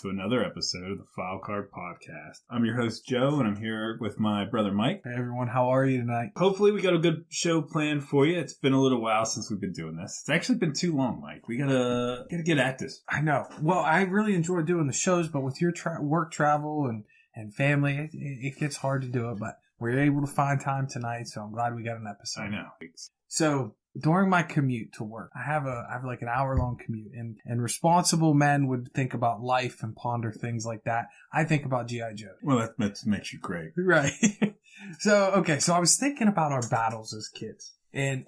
to another episode of the File Card Podcast. I'm your host, Joe, and I'm here with my brother, Mike. Hey, everyone. How are you tonight? Hopefully we got a good show planned for you. It's been a little while since we've been doing this. It's actually been too long, Mike. We gotta get at this. I know. Well, I really enjoy doing the shows, but with your work travel and family, it gets hard to do it, but we're able to find time tonight, so I'm glad we got an episode. I know. So during my commute to work, I have like an hour-long commute, and responsible men would think about life and ponder things like that. I think about G.I. Joe. Well, that makes you great. Right. So I was thinking about our battles as kids and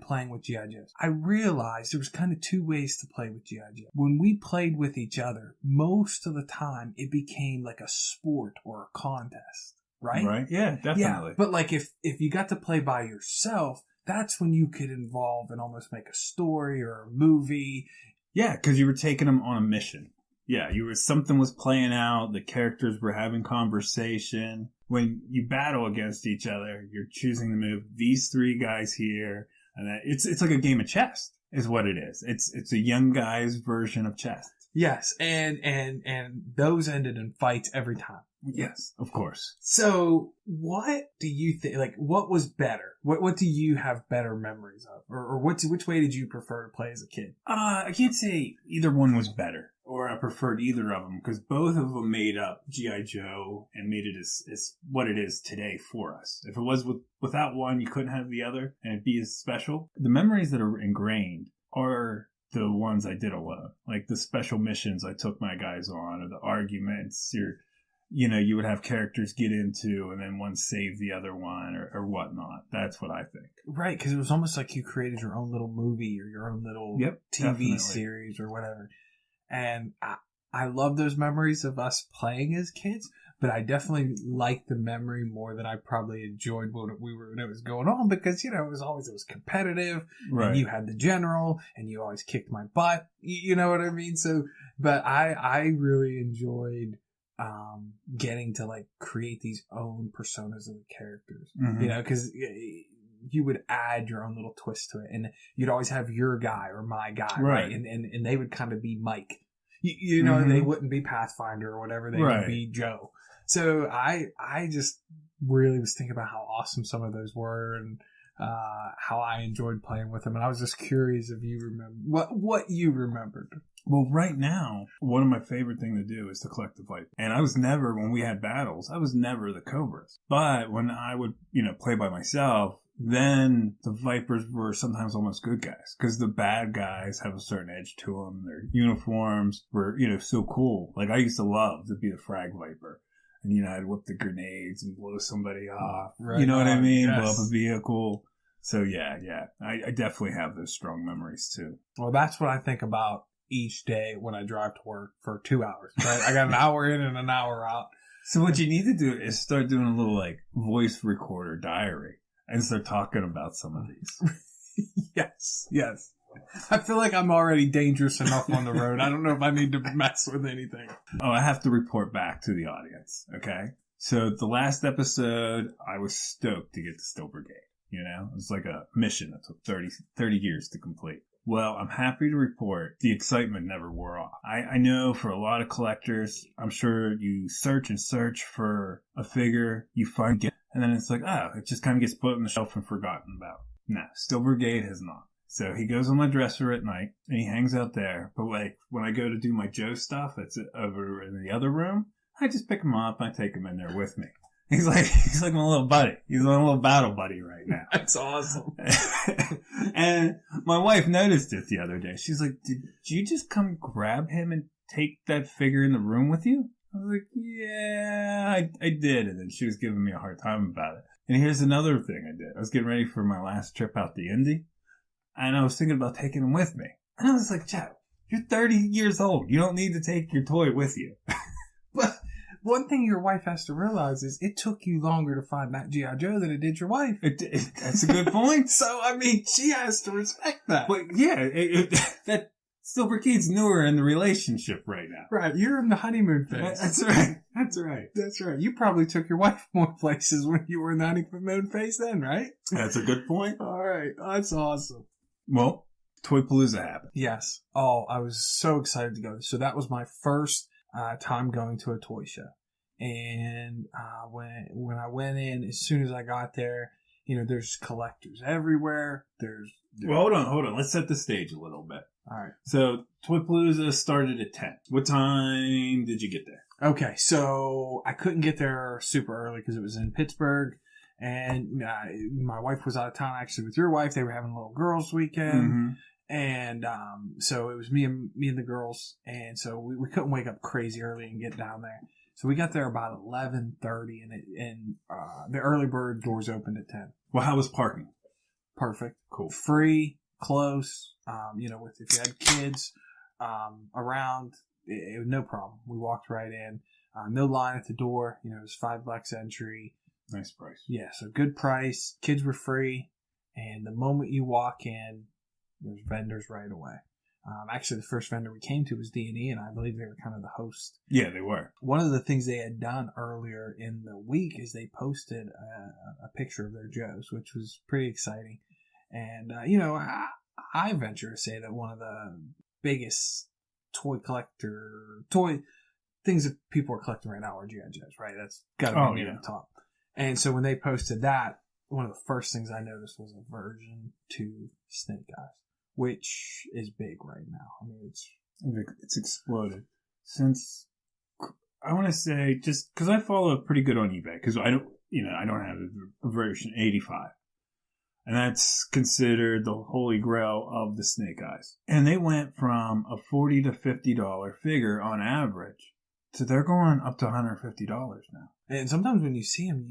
playing with G.I. Joes. I realized there was kind of two ways to play with G.I. Joe. When we played with each other, most of the time it became like a sport or a contest, right? Right. Yeah, definitely. Yeah, but like if you got to play by yourself, that's when you could involve and almost make a story or a movie. Yeah, because you were taking them on a mission. Yeah, something was playing out. The characters were having conversation. When you battle against each other, you're choosing to move these three guys here, and it's like a game of chess, is what it is. It's a young guy's version of chess. Yes, and those ended in fights every time. Yes, of course. So, what do you think? Like, what was better? What do you have better memories of, or which way did you prefer to play as a kid? I can't say either one was better, or I preferred either of them, because both of them made up G.I. Joe and made it as what it is today for us. If it was without one, you couldn't have the other, and it'd be as special. The memories that are ingrained are the ones I did alone, like the special missions I took my guys on, or the arguments, you would have characters get into and then one save the other one or whatnot. That's what I think. Right, because it was almost like you created your own little movie or your own little TV definitely. Series or whatever. And I love those memories of us playing as kids, but I definitely like the memory more than I probably enjoyed when it was going on, because, it was competitive, right. And you had the general, and you always kicked my butt, you know what I mean? So, but I really enjoyed getting to like create these own personas of the characters, because you would add your own little twist to it, and you'd always have your guy or my guy, right? And they would kind of be Mike, they wouldn't be Pathfinder or whatever, they would be Joe. So I just really was thinking about how awesome some of those were, and how I enjoyed playing with them, and I was just curious if you remember what you remembered. Well, right now, one of my favorite things to do is to collect the Viper. And I was never, when we had battles, I was never the Cobras. But when I would, play by myself, then the Vipers were sometimes almost good guys. Because the bad guys have a certain edge to them. Their uniforms were, so cool. Like, I used to love to be the Frag Viper. And, I'd whip the grenades and blow somebody off. Right. You know what I mean? Yes. Blow up a vehicle. So, yeah. I definitely have those strong memories, too. Well, that's what I think about each day when I drive to work for 2 hours, right? I got an hour in and an hour out. So what you need to do is start doing a little like voice recorder diary and start talking about some of these. Yes. I feel like I'm already dangerous enough on the road. I don't know if I need to mess with anything. Oh, I have to report back to the audience. Okay. So the last episode, I was stoked to get to Still Brigade. It was like a mission that took 30 years to complete. Well, I'm happy to report the excitement never wore off. I know for a lot of collectors, I'm sure you search and search for a figure, you find it, and then it's like, it just kind of gets put on the shelf and forgotten about. No, Still Brigade has not. So he goes on my dresser at night, and he hangs out there. But like, when I go to do my Joe stuff that's over in the other room, I just pick him up and I take him in there with me. He's like my little buddy. He's my little battle buddy right now. That's awesome. And my wife noticed it the other day. She's like, did you just come grab him and take that figure in the room with you? I was like, yeah, I did. And then she was giving me a hard time about it. And here's another thing I did. I was getting ready for my last trip out to Indy. And I was thinking about taking him with me. And I was like, Joe, you're 30 years old. You don't need to take your toy with you. But one thing your wife has to realize is it took you longer to find that G.I. Joe than it did your wife. That's a good point. So, I mean, she has to respect that. But yeah, that Still Brigade's newer in the relationship right now. Right, you're in the honeymoon phase. That's right. You probably took your wife more places when you were in the honeymoon phase then, right? That's a good point. All right, that's awesome. Well, Toypalooza happened. Yes. Oh, I was so excited to go. So that was my first time going to a toy show. And when I went in, as soon as I got there, there's collectors everywhere. Well, hold on. Let's set the stage a little bit. All right. So Toypalooza started at 10. What time did you get there? Okay, so I couldn't get there super early because it was in Pittsburgh. And my wife was out of town, actually, with your wife. They were having a little girls' weekend. Mm-hmm. And so it was me and the girls. And so we couldn't wake up crazy early and get down there. So we got there about 11:30, and the early bird doors opened at 10. Well, how was parking? Perfect. Cool. Free, close. With if you had kids around, it was no problem. We walked right in. No line at the door. It was $5 entry. Nice price. Yeah, so good price. Kids were free, and the moment you walk in, there's vendors right away. Actually, the first vendor we came to was D&E, and I believe they were kind of the host. Yeah, they were. One of the things they had done earlier in the week is they posted a picture of their Joes, which was pretty exciting. And, I venture to say that one of the biggest toy things that people are collecting right now are G.I. Joes, right? That's got to be near the top. And so when they posted that, one of the first things I noticed was a version 2 Snake Eyes, which is big right now. I mean, it's exploded since, I want to say, just because I follow pretty good on eBay, because I don't have a version 85. And that's considered the holy grail of the Snake Eyes. And they went from a $40 to $50 figure on average to they're going up to $150 now. And sometimes when you see them,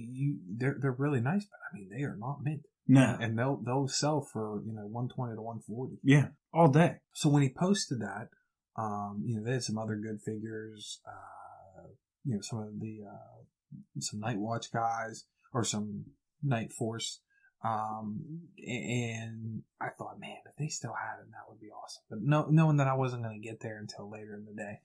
they're really nice, but I mean, they are not mint. No. And they'll sell for, $120 to $140. Yeah, all day. So when he posted that, they had some other good figures, some of the, some Night Watch guys or some Night Force. And I thought, man, if they still had them, that would be awesome. But knowing that I wasn't going to get there until later in the day,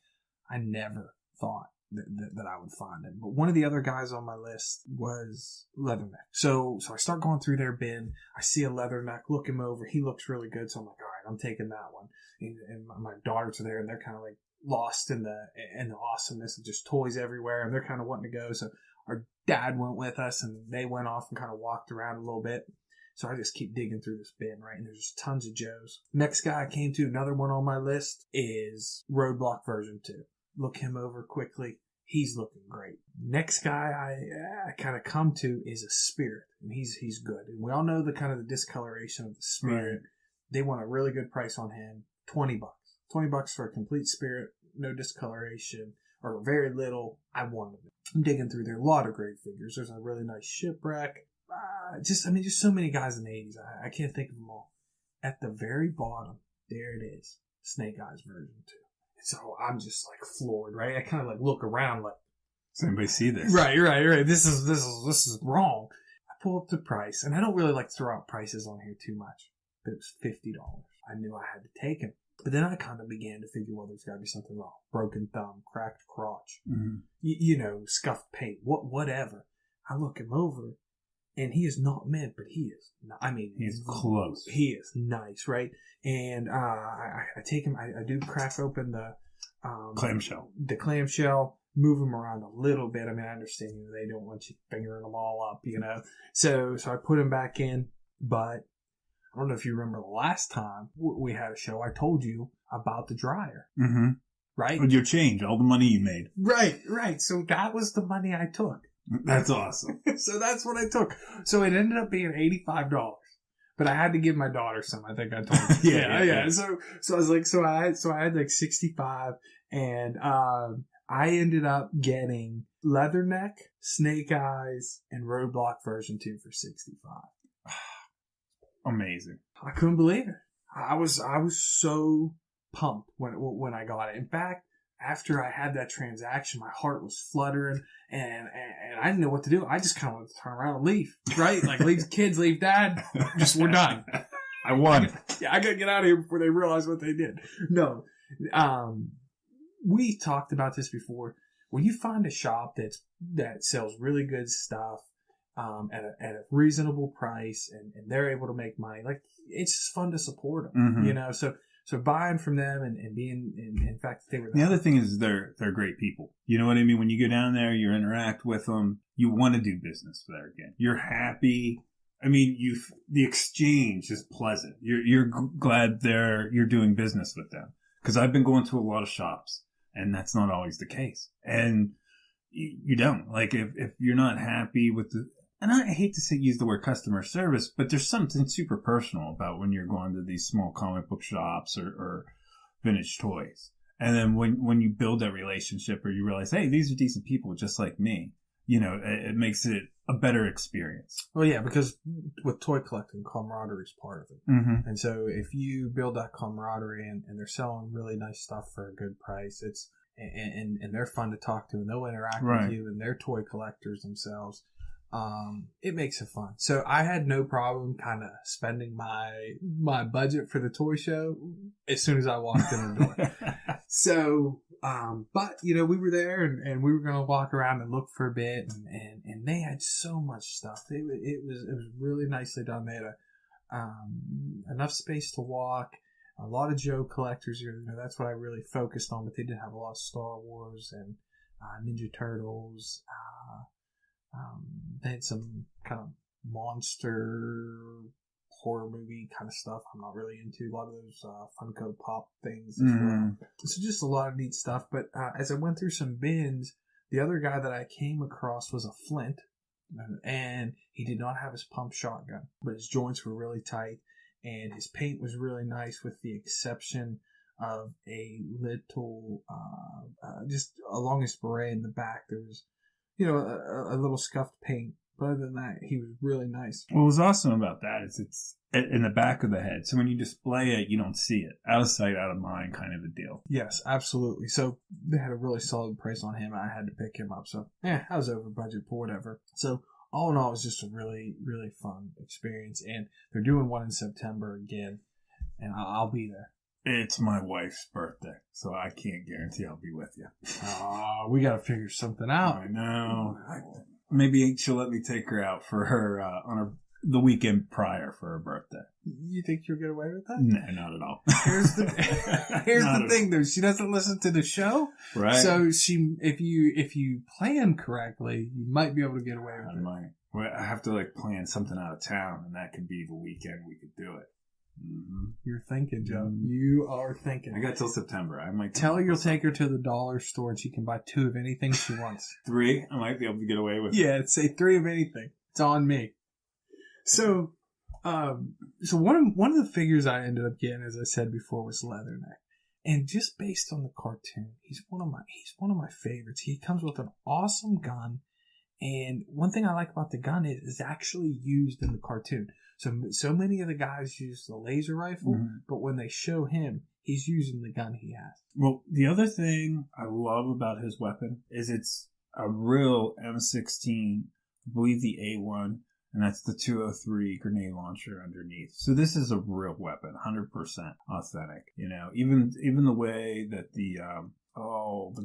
I never thought that I would find him. But one of the other guys on my list was Leatherneck. So I start going through their bin. I see a Leatherneck, look him over. He looks really good. So I'm like, all right, I'm taking that one. And my daughters are there, and they're kind of like lost in the awesomeness of just toys everywhere, and they're kind of wanting to go. So our dad went with us, and they went off and kind of walked around a little bit. So I just keep digging through this bin, right? And there's just tons of Joes. Next guy I came to, another one on my list, is Roadblock version 2. Look him over quickly. He's looking great. Next guy I kind of come to is a Spirit, and he's good. And we all know the kind of the discoloration of the Spirit. Right. They want a really good price on him. $20. $20 for a complete Spirit, no discoloration, or very little. I wanted it. I'm digging through there. A lot of great figures. There's a really nice Shipwreck. Just so many guys in the 80s. I can't think of them all. At the very bottom, there it is. Snake Eyes version 2. So I'm just like floored, right? I kind of like look around like, does anybody see this? Right. This is wrong. I pull up the price, and I don't really like to throw out prices on here too much, but it was $50. I knew I had to take him. But then I kind of began to figure, well, there's got to be something wrong. Broken thumb, cracked crotch, scuffed paint, whatever. I look him over, and he is not mint, but he is. He's close. He is nice, right? And I take him. I do crack open the clamshell. The clamshell. Move them around a little bit. I mean, I understand they don't want you fingering them all up, So I put him back in, but I don't know if you remember the last time we had a show, I told you about the dryer. Mm-hmm. Right? With your change, all the money you made. Right. So that was the money I took. That's awesome. So that's what I took. So it ended up being $85. But I had to give my daughter some. I think I told you. Yeah. So I was like, so I had like 65, and I ended up getting Leatherneck, Snake Eyes, and Roadblock version 2 for 65. Amazing. I couldn't believe it. I was so pumped when I got it. In fact, after I had that transaction, my heart was fluttering, and I didn't know what to do. I just kind of wanted to turn around and leave, right? Like, leave the kids, leave dad. We're done. I won. Yeah, I got to get out of here before they realize what they did. No. We talked about this before. When you find a shop that sells really good stuff, at a reasonable price, and they're able to make money, like, it's just fun to support them, mm-hmm. So So buying from them and being, in fact, they were the other thing is they're great people. You know what I mean? When you go down there, you interact with them, you want to do business there again. You're happy. I mean, the exchange is pleasant. You're glad you're doing business with them. Because I've been going to a lot of shops, and that's not always the case. And you don't. Like, if you're not happy with and I hate to use the word customer service, but there's something super personal about when you're going to these small comic book shops or vintage toys. And then when you build that relationship or you realize, hey, these are decent people just like me, you know, it makes it a better experience. Well, yeah, because with toy collecting, camaraderie is part of it. Mm-hmm. And so if you build that camaraderie and they're selling really nice stuff for a good price, and they're fun to talk to and they'll interact with you and they're toy collectors themselves. It makes it fun. So I had no problem kind of spending my budget for the toy show as soon as I walked in the door. So, but you know, we were there and we were going to walk around and look for a bit and they had so much stuff. It was really nicely done. They had enough space to walk. A lot of Joe collectors, you know, that's what I really focused on, but they did have a lot of Star Wars and Ninja Turtles. They had some kind of monster horror movie kind of stuff I'm not really into. A lot of those Funko Pop things as well. So just a lot of neat stuff. But as I went through some bins, the other guy that I came across was a Flint. And he did not have his pump shotgun, but his joints were really tight. And his paint was really nice with the exception of a little, just along his beret in the back, there was, you know, a little scuffed paint. But other than that, he was really nice. What was awesome about that is it's in the back of the head. So when you display it, you don't see it. Out of sight, out of mind kind of a deal. Yes, absolutely. So they had a really solid price on him. I had to pick him up. So, I was over budget for whatever. So all in all, it was just a really, really fun experience. And they're doing one in September again. And I'll be there. It's my wife's birthday, so I can't guarantee I'll be with you. We got to figure something out. I know. Maybe she'll let me take her out for her the weekend prior for her birthday. You think you'll get away with that? No, not at all. Here's the thing, though. She doesn't listen to the show, right? So if you plan correctly, you might be able to get away with it. I might. Well, I have to plan something out of town, and that could be the weekend we could do it. Mm-hmm. You're thinking, Joe. You are thinking. I got till September. I might tell her you'll take her to the dollar store and she can buy 2 of anything she wants. 3, I might be able to get away with. Yeah, say 3 of anything. It's on me. So, one of the figures I ended up getting, as I said before, was Leatherneck, and just based on the cartoon, he's one of my favorites. He comes with an awesome gun, and one thing I like about the gun is it's actually used in the cartoon. So many of the guys use the laser rifle, but when they show him, he's using the gun he has. Well, the other thing I love about his weapon is it's a real M16, I believe the A1, and that's the 203 grenade launcher underneath. So this is a real weapon, 100% authentic. You know, even the way that the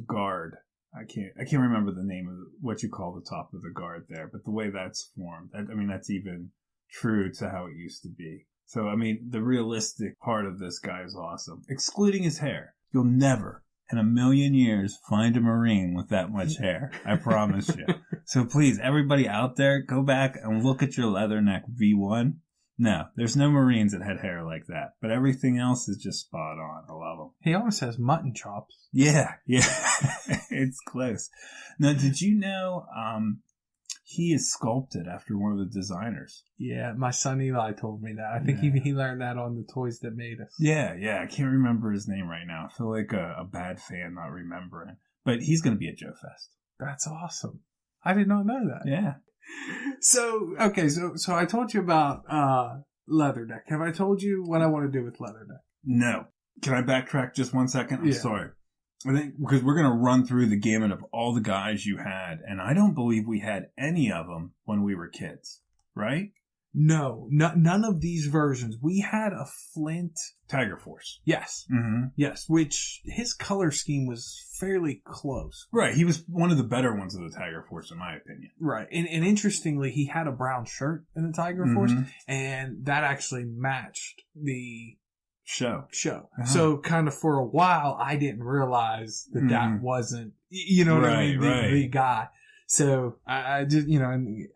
guard, I can't remember the name of what you call the top of the guard there, but the way that's formed, I mean, that's even true to how it used to be. So, I mean, the realistic part of this guy is awesome. Excluding his hair. You'll never, in a million years, find a Marine with that much hair. I promise you. So please, everybody out there, go back and look at your Leatherneck V1. No, there's no Marines that had hair like that. But everything else is just spot on. I love him. He almost has mutton chops. Yeah. It's close. Now, did you know... he is sculpted after one of the designers. Yeah, my son Eli told me that. I think he learned that on the Toys That Made Us. Yeah. I can't remember his name right now. I feel like a bad fan not remembering. But he's going to be at JoeFest. That's awesome. I did not know that. Yeah. So, okay, so I told you about Leatherneck. Have I told you what I want to do with Leatherneck? No. Can I backtrack just 1 second? I'm sorry. I think because we're going to run through the gamut of all the guys you had, and I don't believe we had any of them when we were kids, right? No, none of these versions. We had a Flint Tiger Force. Yes. Mm-hmm. Yes, which his color scheme was fairly close. Right. He was one of the better ones of the Tiger Force, in my opinion. Right. And interestingly, he had a brown shirt in the Tiger Force, and that actually matched the show. Uh-huh. So kind of for a while, I didn't realize that that wasn't, you know what I mean, the guy. So I just, you know, and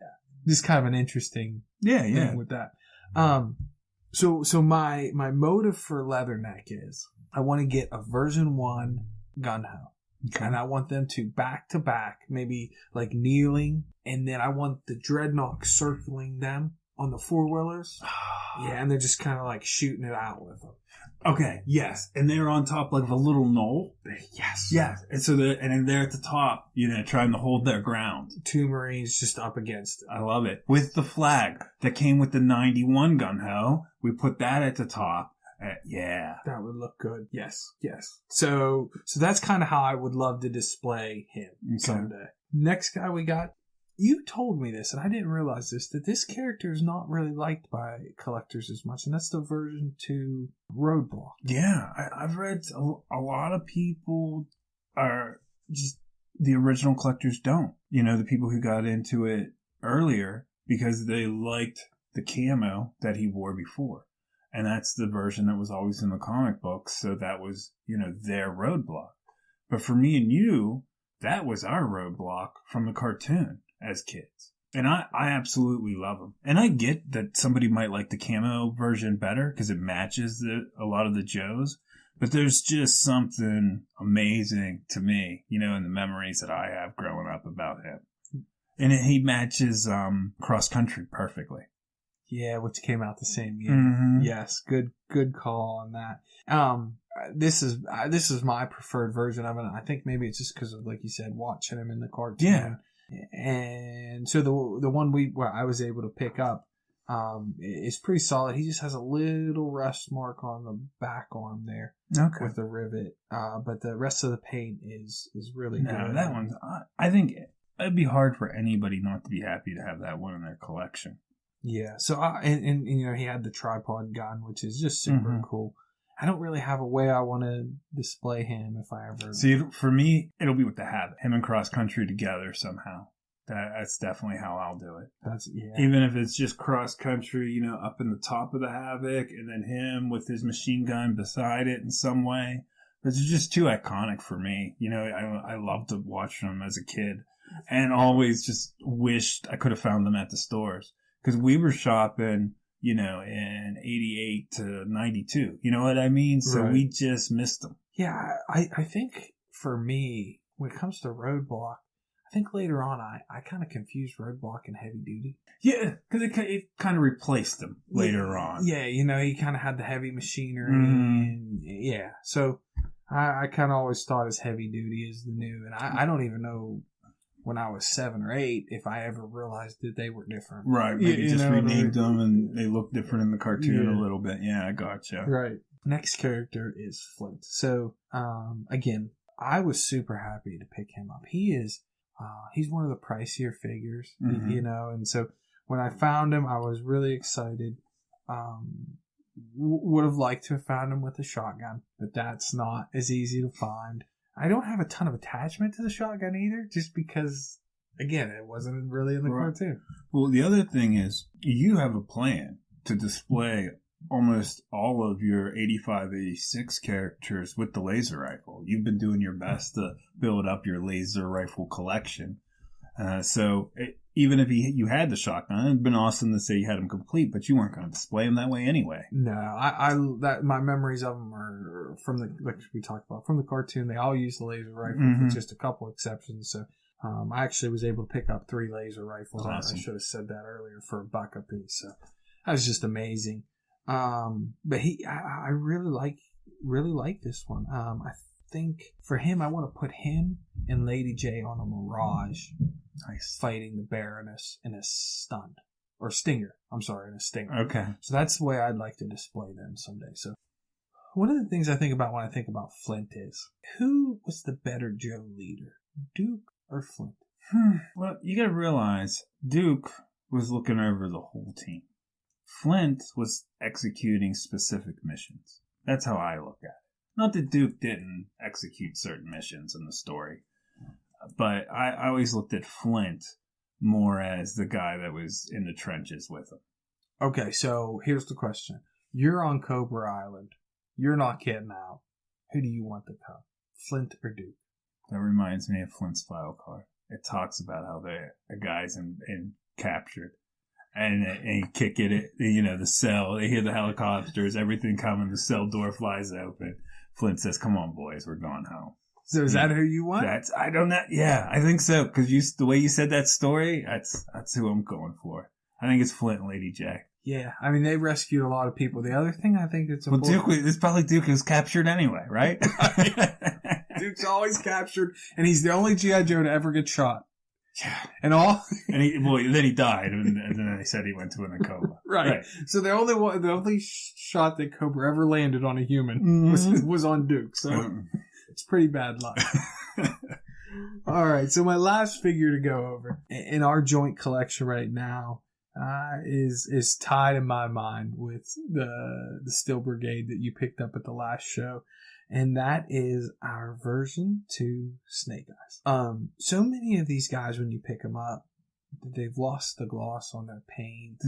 just kind of an interesting thing with that. So my motive for Leatherneck is I want to get a version 1 gun-ho. Okay. And I want them to back to back, maybe like kneeling, and then I want the dreadnought circling them on the 4-wheelers. Yeah, and they're just kind of like shooting it out with them. Okay, yes. And they're on top like of a little knoll. Yes. Yes. And so they're at the top, you know, trying to hold their ground. 2 Marines just up against it. I love it. With the flag that came with the 91 gun-ho, we put that at the top. Yeah. That would look good. Yes. So that's kind of how I would love to display him someday. Next guy we got, you told me this, and I didn't realize this, that this character is not really liked by collectors as much, and that's the version 2 Roadblock. Yeah, I've read a lot of people are just, the original collectors don't. You know, the people who got into it earlier because they liked the camo that he wore before. And that's the version that was always in the comic books, so that was, you know, their Roadblock. But for me and you, that was our Roadblock from the cartoon as kids. And I absolutely love them. And I get that somebody might like the camo version better because it matches a lot of the Joes. But there's just something amazing to me, you know, in the memories that I have growing up about him. And he matches Cross Country perfectly. Yeah, which came out the same year. Mm-hmm. Yes, good call on that. This is my preferred version of it. I think maybe it's just because of, like you said, watching him in the cartoon. Yeah. And so the one where I was able to pick up is pretty solid. He just has a little rust mark on the back arm there with the rivet. But the rest of the paint is really good. No, that one, I think it'd be hard for anybody not to be happy to have that one in their collection. Yeah. So and you know, he had the tripod gun, which is just super cool. I don't really have a way I want to display him if I ever... See, for me, it'll be with the Havoc. Him and Cross Country together somehow. That's definitely how I'll do it. Even if it's just Cross Country, you know, up in the top of the Havoc, and then him with his machine gun beside it in some way. But it's just too iconic for me. You know, I loved to watch them as a kid. And always just wished I could have found them at the stores. Because we were shopping... you know, in 88 to 92. You know what I mean? So we just missed them. Yeah, I think for me, when it comes to Roadblock, I think later on I kind of confused Roadblock and Heavy Duty. Yeah, because it kind of replaced them later on. Yeah, you know, he kind of had the heavy machinery. And yeah, so I kind of always thought as Heavy Duty is the new. And I don't even know... when I was 7 or 8, if I ever realized that they were different. Right. Maybe just renamed them and they look different in the cartoon a little bit. Yeah, I gotcha. Right. Next character is Flint. So, again, I was super happy to pick him up. He's one of the pricier figures, you know, and so when I found him, I was really excited. Would have liked to have found him with a shotgun, but that's not as easy to find. I don't have a ton of attachment to the shotgun either, just because, again, it wasn't really in the cartoon. Well, the other thing is, you have a plan to display almost all of your 85, 86 characters with the laser rifle. You've been doing your best to build up your laser rifle collection. Even if you had the shotgun, it'd been awesome to say you had them complete, but you weren't going to display them that way anyway. No, my memories of them are from like we talked about, from the cartoon. They all use the laser rifle with just a couple exceptions. So I actually was able to pick up 3 laser rifles. Awesome. I should have said that earlier, for $1 a piece. So that was just amazing. But I really like this one. I think for him, I want to put him and Lady J on a Mirage. Nice. Fighting the Baroness in a Stinger. In a Stinger. Okay. So that's the way I'd like to display them someday. So one of the things I think about when I think about Flint is, who was the better Joe leader, Duke or Flint? Well, you got to realize Duke was looking over the whole team. Flint was executing specific missions. That's how I look at it. Not that Duke didn't execute certain missions in the story. But I always looked at Flint more as the guy that was in the trenches with him. Okay, so here's the question. You're on Cobra Island. You're not getting out. Who do you want to come? Flint or Duke? That reminds me of Flint's file card. It talks about how the guy's in captured. And he kick it, the cell. They hear the helicopters, everything coming. The cell door flies open. Flint says, "Come on, boys, we're going home." So is that who you want? I don't know. Yeah, I think so. Because the way you said that story, that's who I'm going for. I think it's Flint and Lady J. Yeah, I mean, they rescued a lot of people. The other thing I think it's important... Well, it's probably Duke was captured anyway, right? Duke's always captured, and he's the only G.I. Joe to ever get shot. Yeah. And then he died, and then they said he went to a coma. Right. So the only shot that Cobra ever landed on a human was on Duke. So it's pretty bad luck. All right. So my last figure to go over in our joint collection right now is tied in my mind with the Still Brigade that you picked up at the last show. And that is our version 2 Snake Eyes. So many of these guys, when you pick them up, they've lost the gloss on their paint.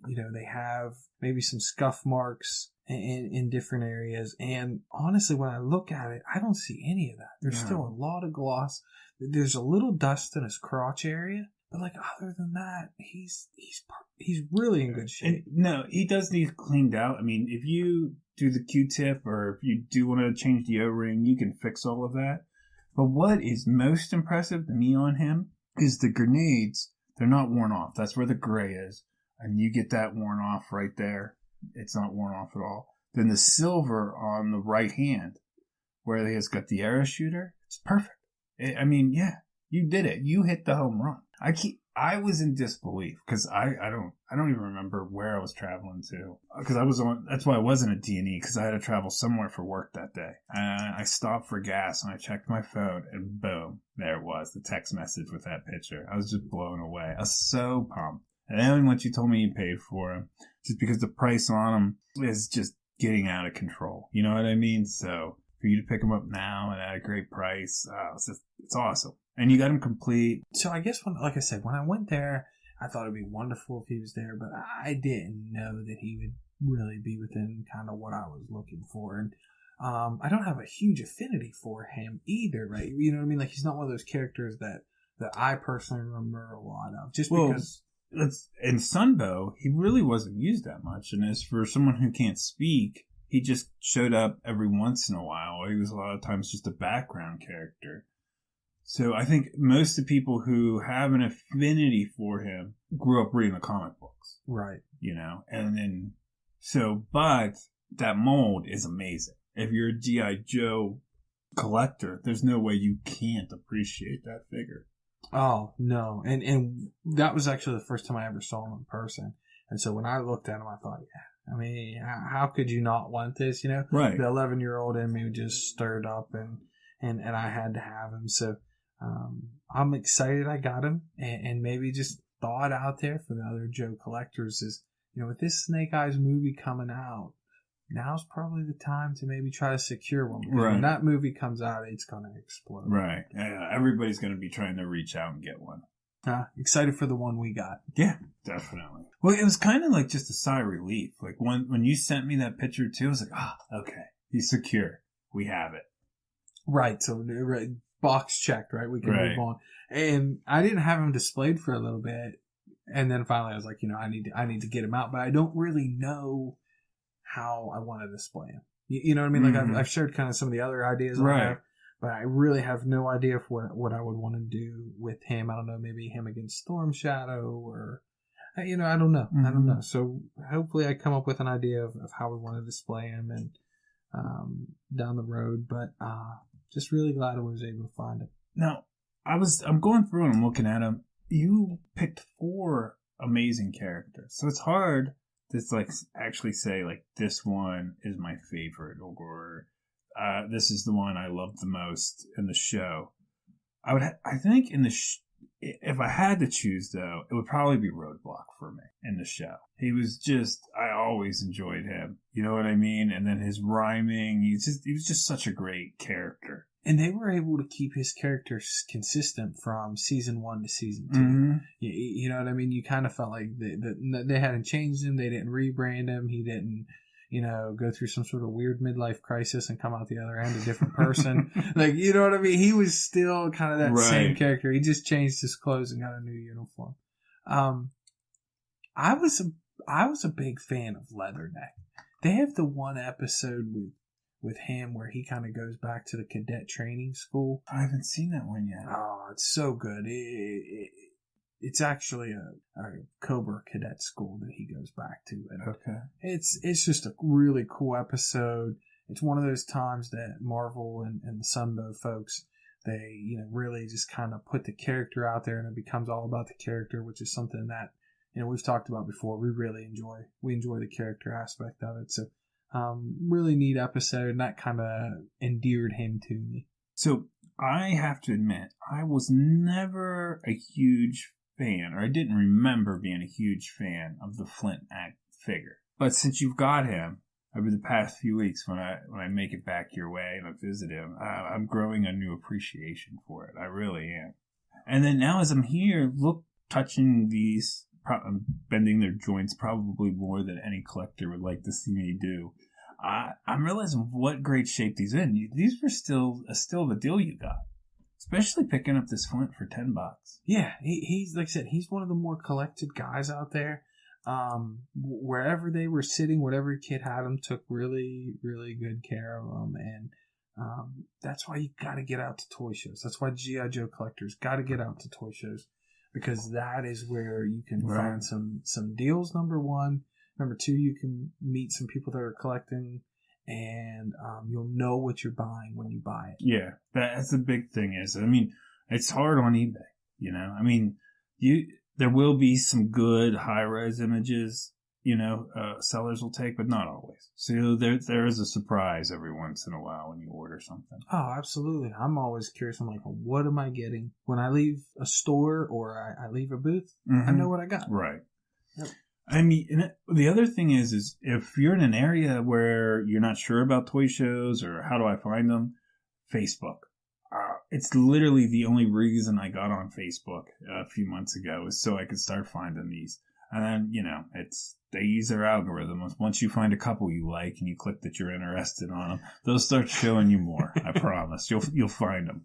They have maybe some scuff marks in different areas. And honestly, when I look at it, I don't see any of that. There's still a lot of gloss. There's a little dust in his crotch area. But other than that, he's really in good shape. No, he does need cleaned out. I mean, if you do the Q-tip or if you do want to change the O-ring, you can fix all of that. But what is most impressive to me on him is the grenades. They're not worn off. That's where the gray is. And you get that worn off right there. It's not worn off at all. Then the silver on the right hand, where he has got the arrow shooter, it's perfect. You did it. You hit the home run. I was in disbelief because I don't even remember where I was traveling to, because that's why I wasn't at D&E, because I had to travel somewhere for work that day. And I stopped for gas and I checked my phone and boom, there it was, the text message with that picture. I was just blown away. I was so pumped. And then once you told me you paid for him, just because the price on them is just getting out of control. You know what I mean? So for you to pick them up now and at a great price, it's awesome. And you got him complete. So I guess, when I went there, I thought it'd be wonderful if he was there, but I didn't know that he would really be within kind of what I was looking for. And I don't have a huge affinity for him either, right? You know what I mean? He's not one of those characters that I personally remember a lot of. Because... in Sunbow, he really wasn't used that much. And as for someone who can't speak, he just showed up every once in a while. He was a lot of times just a background character. So I think most of the people who have an affinity for him grew up reading the comic books. Right. But that mold is amazing. If you're a G.I. Joe collector, there's no way you can't appreciate that figure. Oh, no. And that was actually the first time I ever saw him in person. And so when I looked at him, I thought, how could you not want this? Right. The 11-year-old in me just stirred up and I had to have him. So I'm excited I got him, and maybe just thought out there for the other Joe collectors is, with this Snake Eyes movie coming out, now's probably the time to maybe try to secure one. Because when that movie comes out, it's going to explode. Right. Yeah, everybody's going to be trying to reach out and get one. Excited for the one we got. Yeah, definitely. Well, it was kind of like just a sigh of relief. Like when you sent me that picture too, I was like, okay, he's secure. We have it. Right. So box checked, right? We can move on. And I didn't have him displayed for a little bit. And then finally I was like, I need to get him out, but I don't really know how I want to display him. You know what I mean? Like I've shared kind of some of the other ideas I have, but I really have no idea what I would want to do with him. I don't know, maybe him against Storm Shadow or, I don't know. I don't know. So hopefully I come up with an idea of how we want to display him and down the road, but just really glad I was able to find him. Now, I'm going through and I'm looking at him. You picked 4 amazing characters, so it's hard to actually say this one is my favorite or this is the one I love the most in the show. I think in the if I had to choose though, it would probably be Roadblock for me in the show. He was I always enjoyed him. You know what I mean? And then his rhyming, he was just such a great character. And they were able to keep his characters consistent from season 1 to season 2. Mm-hmm. You know what I mean? You kind of felt like they hadn't changed him. They didn't rebrand him. He didn't, go through some sort of weird midlife crisis and come out the other end a different person. Like, you know what I mean? He was still kind of that same character. He just changed his clothes and got a new uniform. I was a big fan of Leatherneck. They have the one episode with him where he kind of goes back to the cadet training school. I haven't seen that one yet. Oh, it's so good. It's actually a Cobra cadet school that he goes back to. And okay. It's just a really cool episode. It's one of those times that Marvel and the Sunbow folks, they, really just kind of put the character out there, and it becomes all about the character, which is something that, we've talked about before. We really enjoy. We enjoy the character aspect of it. So, really neat episode, and that kind of endeared him to me. So I have to admit, I was never a huge fan, or I didn't remember being a huge fan of the Flint figure. But since you've got him over the past few weeks, when I make it back your way and I visit him, I'm growing a new appreciation for it. I really am. And then now as I'm here, touching these, I'm bending their joints probably more than any collector would like to see me do. I'm realizing what great shape these in. These were still the deal you got. Especially picking up this Flint for $10. Yeah, he's like I said, he's one of the more collected guys out there. Wherever they were sitting, whatever kid had them, took really, really good care of them, and that's why you got to get out to toy shows. That's why G.I. Joe collectors got to get out to toy shows, because that is where you can find some deals. Number one, number two, you can meet some people that are collecting. And you'll know what you're buying when you buy it. Yeah, that's the big thing. It's hard on eBay. There will be some good high-res images, sellers will take, but not always. So there is a surprise every once in a while when you order something. Oh, absolutely. I'm always curious. I'm like, what am I getting? When I leave a store or I leave a booth, I know what I got. Right. Yep. The other thing is if you're in an area where you're not sure about toy shows or how do I find them, Facebook. It's literally the only reason I got on Facebook a few months ago was so I could start finding these. And then, they use their algorithm. Once you find a couple you like and you click that you're interested on them, they'll start showing you more. I promise. You'll find them.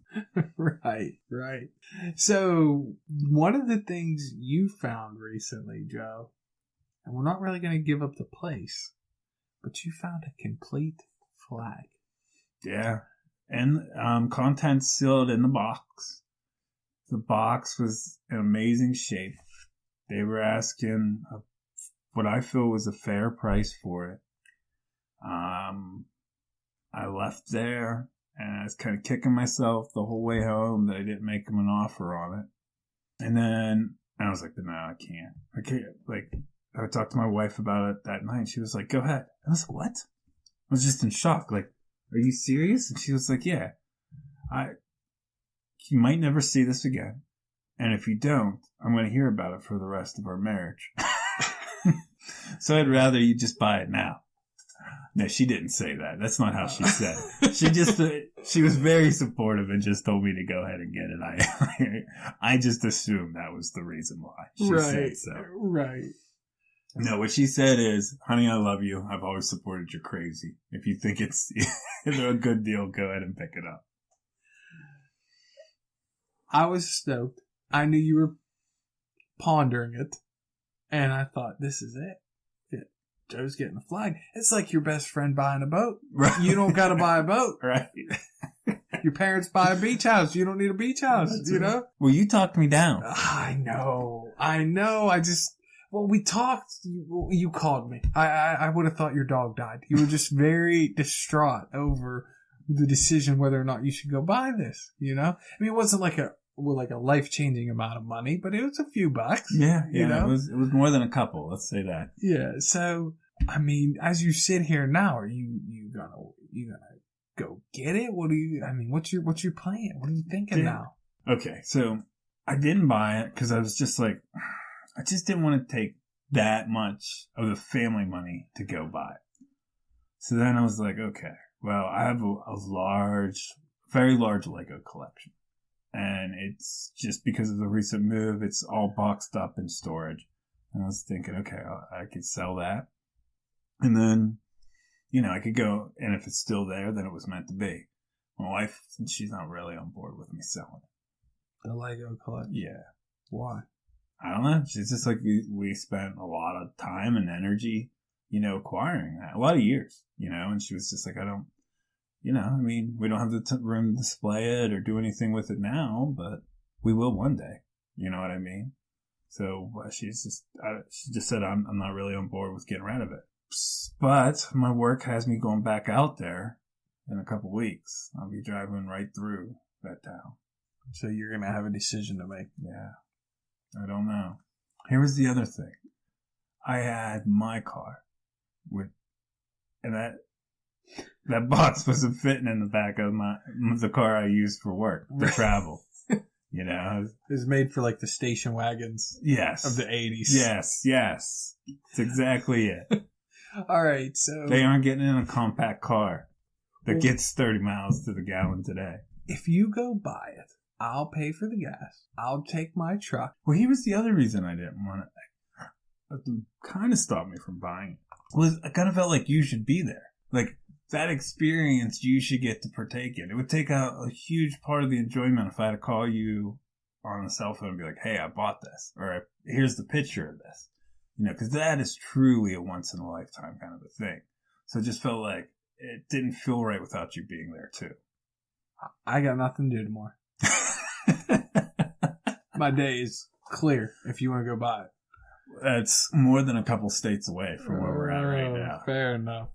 Right. So one of the things you found recently, Joe, and we're not really going to give up the place, but you found a complete flag. Yeah. And content sealed in the box. The box was in amazing shape. They were asking what I feel was a fair price for it. I left there, and I was kind of kicking myself the whole way home that I didn't make them an offer on it. And then I was like, no, I can't. I talked to my wife about it that night. She was like, go ahead. I was like, what? I was just in shock. Like, are you serious? And she was like, yeah. You might never see this again. And if you don't, I'm going to hear about it for the rest of our marriage. So I'd rather you just buy it now. No, she didn't say that. That's not how she said it. She was very supportive and just told me to go ahead and get it. I just assumed that was the reason why she said so. Right. No, what she said is, honey, I love you. I've always supported you crazy. If you think it's a good deal, go ahead and pick it up. I was stoked. I knew you were pondering it. And I thought, this is it. Joe's getting a flag. It's like your best friend buying a boat. Right. You don't got to buy a boat. Right. Your parents buy a beach house. You don't need a beach house, know? Well, you talked me down. I know. We talked. You called me. I would have thought your dog died. You were just very distraught over the decision whether or not you should go buy this, it wasn't like a life-changing amount of money, but it was a few bucks. Yeah. It was more than a couple. Let's say that. Yeah. So, as you sit here now, are you gonna go get it? What's your plan? What are you thinking now? Okay. So I didn't buy it because I was just like, I just didn't want to take that much of the family money to go buy it. So then I was like, okay, well, I have a very large Lego collection. And it's just because of the recent move, it's all boxed up in storage. And I was thinking, okay, I could sell that. And then I could go, and if it's still there, then it was meant to be. My wife, she's not really on board with me selling it. The Lego collection? Yeah. Why? I don't know. She's just like, we spent a lot of time and energy, acquiring that. A lot of years, and she was just like, I don't, we don't have the room to display it or do anything with it now, but we will one day. You know what I mean? So she just said, I'm not really on board with getting rid of it. But my work has me going back out there in a couple weeks. I'll be driving right through that town. So you're going to have a decision to make. Yeah. I don't know. Here was the other thing. I had my car and that box wasn't fitting in the back of the car I used for work, to travel. It was made for like the station wagons. Yes. Of the 80s. Yes. That's exactly it. All right, so they aren't getting in a compact car that gets 30 miles to the gallon today. If you go buy it, I'll pay for the gas. I'll take my truck. Well, here was the other reason I didn't want it. Kind of stopped me from buying it. Was I kind of felt like you should be there. Like, that experience you should get to partake in. It would take out a huge part of the enjoyment if I had to call you on a cell phone and be like, hey, I bought this. Or here's the picture of this. Because that is truly a once in a lifetime kind of a thing. So it just felt like it didn't feel right without you being there too. I got nothing to do tomorrow. My day is clear if you want to go buy it. That's more than a couple states away from where we're at right now. Fair enough.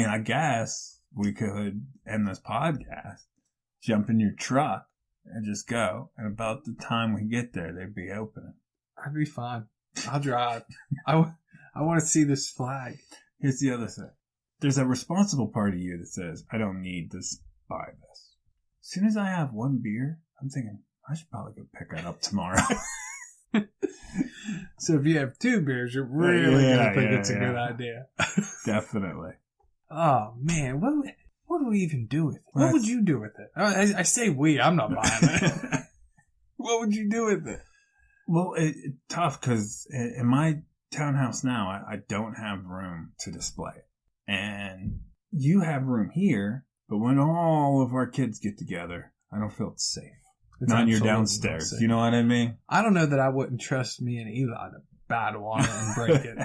I guess we could end this podcast, jump in your truck, and just go. And about the time we get there, they'd be opening. I'd be fine. I'll drive. I want to see this flag. Here's the other thing. There's a responsible part of you that says, I don't need to buy this. As soon as I have one beer, I'm thinking, I should probably go pick that up tomorrow. So if you have 2 beers, you're really going to think it's a good idea. Definitely. Oh, man. What do we even do with it? What would you do with it? I say we. I'm not buying it. What would you do with it? Well, it's tough because in my townhouse now, I don't have room to display it. And you have room here, but when all of our kids get together, I don't feel it's safe. It's not in your downstairs. You know what I mean? I don't know that I wouldn't trust me and Eli to battle on it and break it.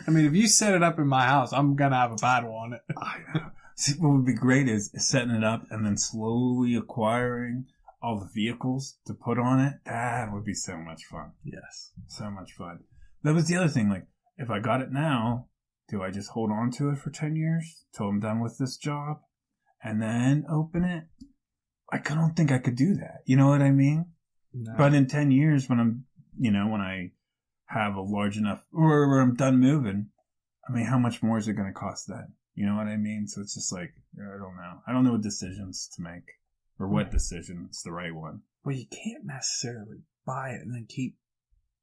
I mean, if you set it up in my house, I'm going to have a battle on it. I know. See, what would be great is setting it up and then slowly acquiring all the vehicles to put on it. That would be so much fun. Yes. So much fun. That was the other thing. Like, if I got it now, do I just hold on to it for 10 years till I'm done with this job and then open it? I don't think I could do that. You know what I mean? No. But in 10 years when I'm, when I have a large enough, or I'm done moving, how much more is it going to cost then? You know what I mean? So it's just like, I don't know. I don't know what decisions to make or what decision's the right one. Well, you can't necessarily buy it and then keep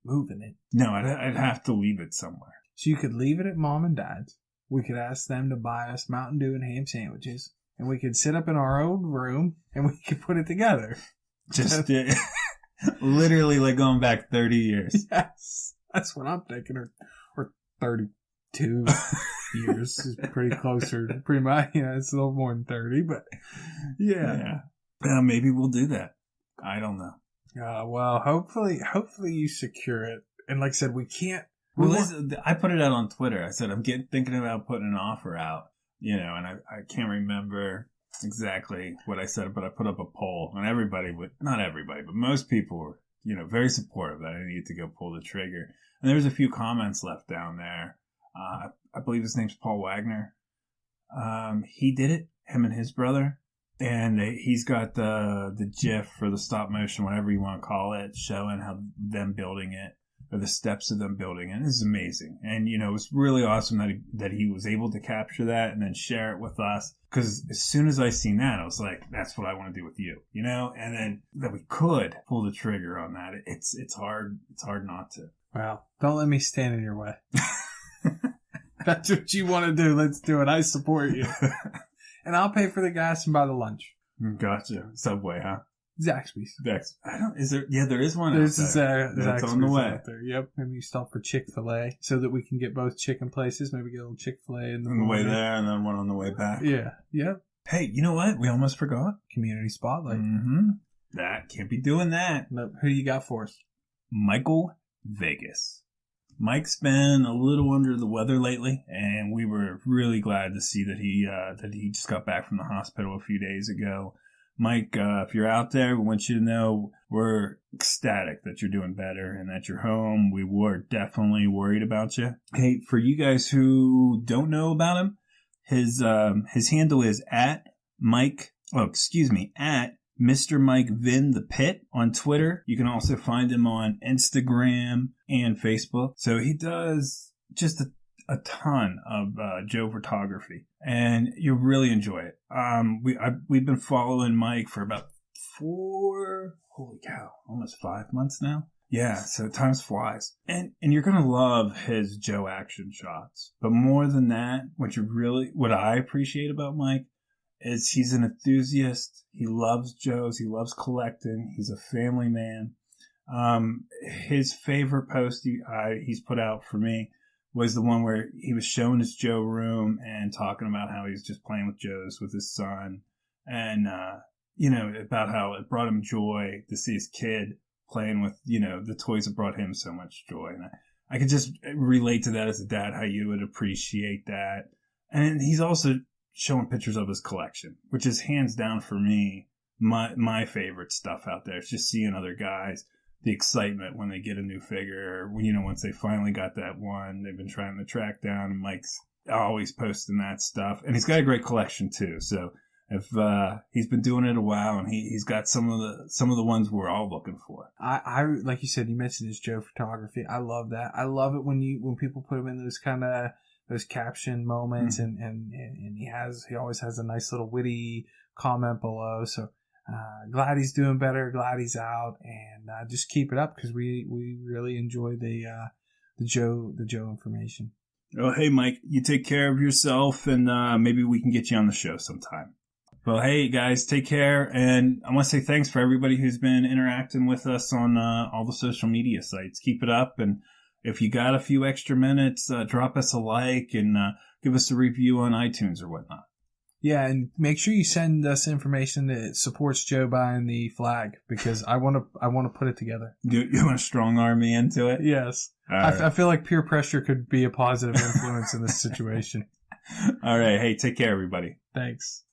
moving it. No, I'd have to leave it somewhere. So you could leave it at Mom and Dad's. We could ask them to buy us Mountain Dew and ham sandwiches. And we could sit up in our old room and we could put it together. Just literally like going back 30 years. Yes. That's what I'm thinking. Or 32 years is pretty closer. Pretty much, it's a little more than 30, but yeah. Maybe we'll do that. I don't know. Well, hopefully you secure it. And like I said, we can't. I put it out on Twitter. I said, I'm thinking about putting an offer out. And I can't remember exactly what I said, but I put up a poll, and not everybody, but most people were, very supportive that I needed to go pull the trigger. And there was a few comments left down there. I believe his name's Paul Wagner. He did it, him and his brother, and he's got the GIF for the stop motion, whatever you want to call it, showing how them building it. Or the steps of them building it. This is amazing. And, it was really awesome that he was able to capture that and then share it with us. Because as soon as I seen that, I was like, that's what I want to do with you, And then that we could pull the trigger on that. It's hard not to. Well, don't let me stand in your way. That's what you want to do. Let's do it. I support you. And I'll pay for the gas and buy the lunch. Gotcha. Subway, huh? Zaxby's. There is one There's out there. That's on the way. out there. Yep. Maybe you stop for Chick-fil-A so that we can get both chicken places. Maybe get a little Chick-fil-A on the way there and then one on the way back. Yeah. Yep. Hey, you know what? We almost forgot. Community Spotlight. Mm-hmm. That can't be doing that. Nope. Who do you got for us? Michael Vegas. Mike's been a little under the weather lately, and we were really glad to see that he just got back from the hospital a few days ago. Mike, if you're out there, we want you to know we're ecstatic that you're doing better and that you're home. We were definitely worried about you. Hey, for you guys who don't know about him, his handle is at Mr. Mike Vin the Pit on Twitter. You can also find him on Instagram and Facebook. So he does just a ton of Joe photography, and you'll really enjoy it. We've been following Mike for about almost 5 months now. Yeah, so time flies. And you're going to love his Joe action shots. But more than that, what I appreciate about Mike is he's an enthusiast. He loves Joes. He loves collecting. He's a family man. His favorite post he's put out for me was the one where he was showing his Joe room and talking about how he's just playing with Joes with his son. And, about how it brought him joy to see his kid playing with, the toys that brought him so much joy. And I could just relate to that as a dad, how you would appreciate that. And he's also showing pictures of his collection, which is hands down for me, my favorite stuff out there. It's just seeing other guys, the excitement when they get a new figure, once they finally got that one they've been trying to track down. And Mike's always posting that stuff. And he's got a great collection too. So if he's been doing it a while, and he's got some of the ones we're all looking for. I like you said, you mentioned his Joe photography. I love that. I love it when people put him in those kind of those caption moments, mm-hmm. and he always has a nice little witty comment below. So glad he's doing better, glad he's out, and just keep it up, because we really enjoy the Joe information. Oh, hey Mike, you take care of yourself, and maybe we can get you on the show sometime. Well, hey guys, take care, and I want to say thanks for everybody who's been interacting with us on all the social media sites. Keep it up, and if you got a few extra minutes, drop us a like and give us a review on iTunes or whatnot. Yeah, and make sure you send us information that supports Joe buying the flag, because I want to put it together. You want to strong arm me into it? Yes. I feel like peer pressure could be a positive influence in this situation. All right. Hey, take care, everybody. Thanks.